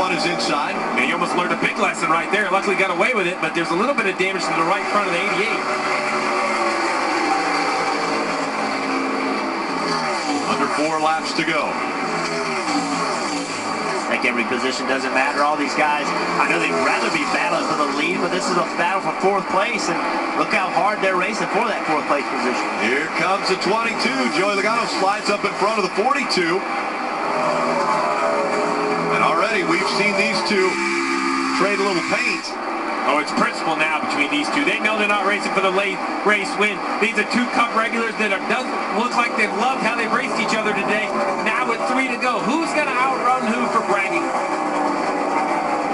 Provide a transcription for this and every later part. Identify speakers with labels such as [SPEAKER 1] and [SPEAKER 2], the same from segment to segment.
[SPEAKER 1] run is inside.
[SPEAKER 2] And he almost learned a big lesson right there. Luckily got away with it, but there's a little bit of damage to the right front of the 88.
[SPEAKER 1] Under 4 laps to go.
[SPEAKER 3] I think every position doesn't matter. All these guys, I know they'd rather be battling for the lead, but this is a battle for 4th place, and look how hard they're racing for that 4th place position.
[SPEAKER 1] Here comes the 22. Joey Logano slides up in front of the 42. And already we've seen these two trade a little paint.
[SPEAKER 2] Oh, it's principle now between these two. They know they're not racing for the late race win. These are 2 Cup regulars that doesn't look like they've loved how they've raced each other today. Now with 3 to go, who's going to outrun who for bragging?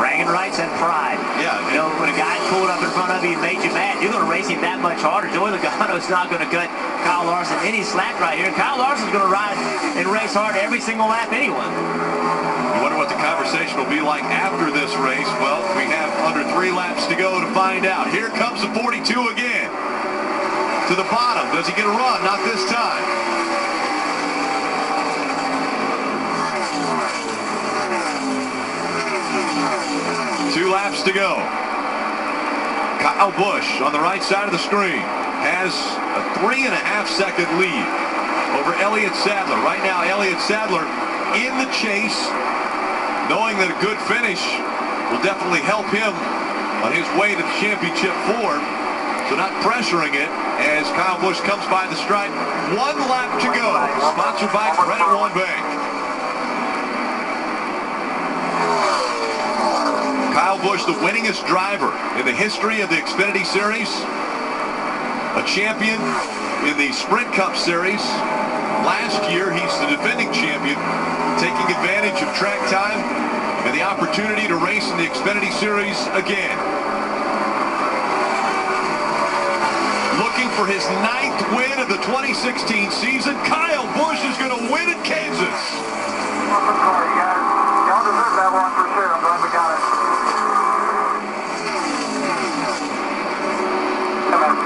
[SPEAKER 3] Bragging rights and pride.
[SPEAKER 1] Yeah.
[SPEAKER 3] You know, when a guy pulled up in front of you and made you mad, you're going to race him that much harder. Joey Logano's not going to cut Kyle Larson any slack right here. Kyle Larson's going to ride and race hard every single lap anyway.
[SPEAKER 1] You wonder what the conversation will be like after this race. Well, we have under 3 laps to go to find out. Here comes the 42 again. To the bottom. Does he get a run? Not this time. Two laps to go. Kyle Busch on the right side of the screen has a 3.5-second lead over Elliott Sadler. Right now, Elliott Sadler in the chase, knowing that a good finish will definitely help him on his way to the championship form. So not pressuring it as Kyle Busch comes by the stripe. 1 lap to go. Sponsored by Credit One Bank. Kyle Busch, the winningest driver in the history of the Xfinity Series. A champion in the Sprint Cup Series. Last year, he's the defending champion, taking advantage of track time and the opportunity to race in the Xfinity Series again. Looking for his 9th win of the 2016 season. Kyle Busch is going to win at Kansas.
[SPEAKER 4] Y'all deserve that one for sure. I'm glad we got it.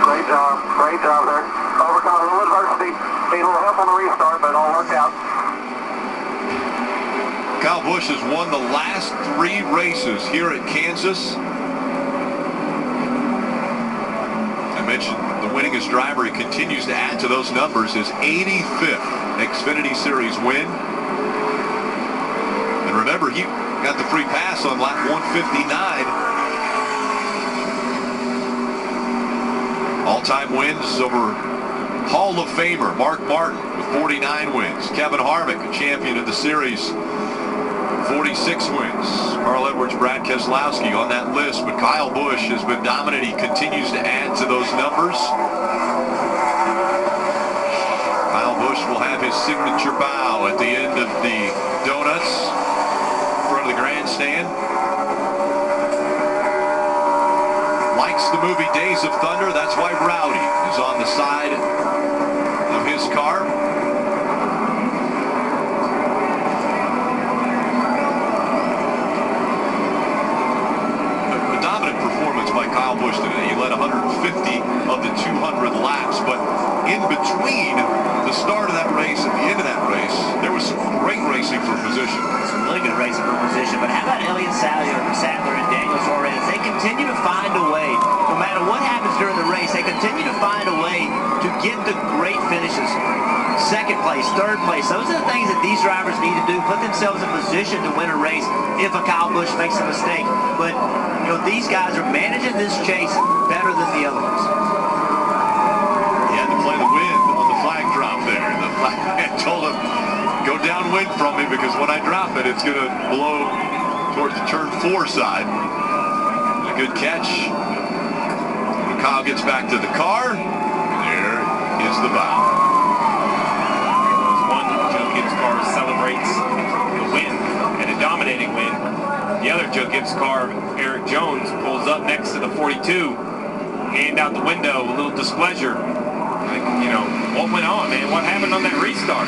[SPEAKER 4] Great job there. Overcome a little adversity. Need a little help on the restart, but it all worked out.
[SPEAKER 1] Kyle Busch has won the last 3 races here at Kansas. I mentioned the winningest driver. He continues to add to those numbers. His 85th Xfinity Series win. And remember, he got the free pass on lap 159. All-time wins over Hall of Famer Mark Martin with 49 wins. Kevin Harvick, a champion of the series, 46 wins. Carl Edwards, Brad Keselowski on that list, but Kyle Busch has been dominant. He continues to add to those numbers. Kyle Busch will have his signature bow at the end of the donuts in front of the grandstand. Likes the movie Days of Thunder. That's why Rowdy is on the side of his car. A dominant performance by Kyle Busch today. He led 150 of the 200 laps, but in between the start of that race and the end of that race, there was some great racing for position.
[SPEAKER 3] Some really good racing for position, but how about Elliott Sadler and Daniel Suarez? They continue to find a way, no matter what happens during the race, they continue to find a way to get the great finishes. 2nd place, 3rd place, those are the things that these drivers need to do, put themselves in position to win a race if a Kyle Busch makes a mistake. But, you know, these guys are managing this chase better than the other ones.
[SPEAKER 1] He had to play the wind on the flag drop there. The flag man told him, go downwind from me because when I drop it, it's going to blow towards the turn 4 side. A good catch. When Kyle gets back to the car, there is the bow.
[SPEAKER 2] One Joe Gibbs car celebrates the win and a dominating win. The other Joe Gibbs car, Eric Jones, pulls up next to the 42, hand out the window, a little displeasure. Like, you know, what went on, man? What happened on that restart?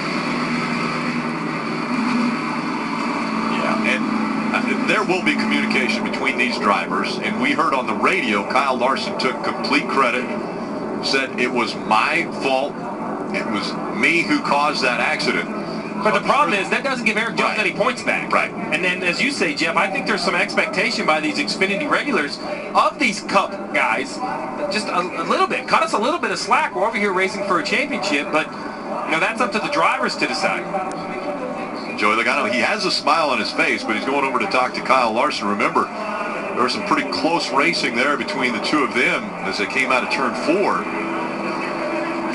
[SPEAKER 1] Yeah, and there will be communication between these drivers, and we heard on the radio Kyle Larson took complete credit, said it was my fault, it was me who caused that accident.
[SPEAKER 2] But the problem is that doesn't give Eric Jones any points back.
[SPEAKER 1] Right.
[SPEAKER 2] And then, as you say, Jeff, I think there's some expectation by these Xfinity regulars of these Cup guys, just a little bit. Cut us a little bit of slack. We're over here racing for a championship, but that's up to the drivers to decide.
[SPEAKER 1] Joey Logano, he has a smile on his face, but he's going over to talk to Kyle Larson. Remember, there was some pretty close racing there between the two of them as they came out of turn 4.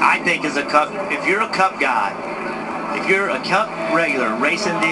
[SPEAKER 3] I think as a Cup, if you're a Cup guy, if you're a Cup regular racing the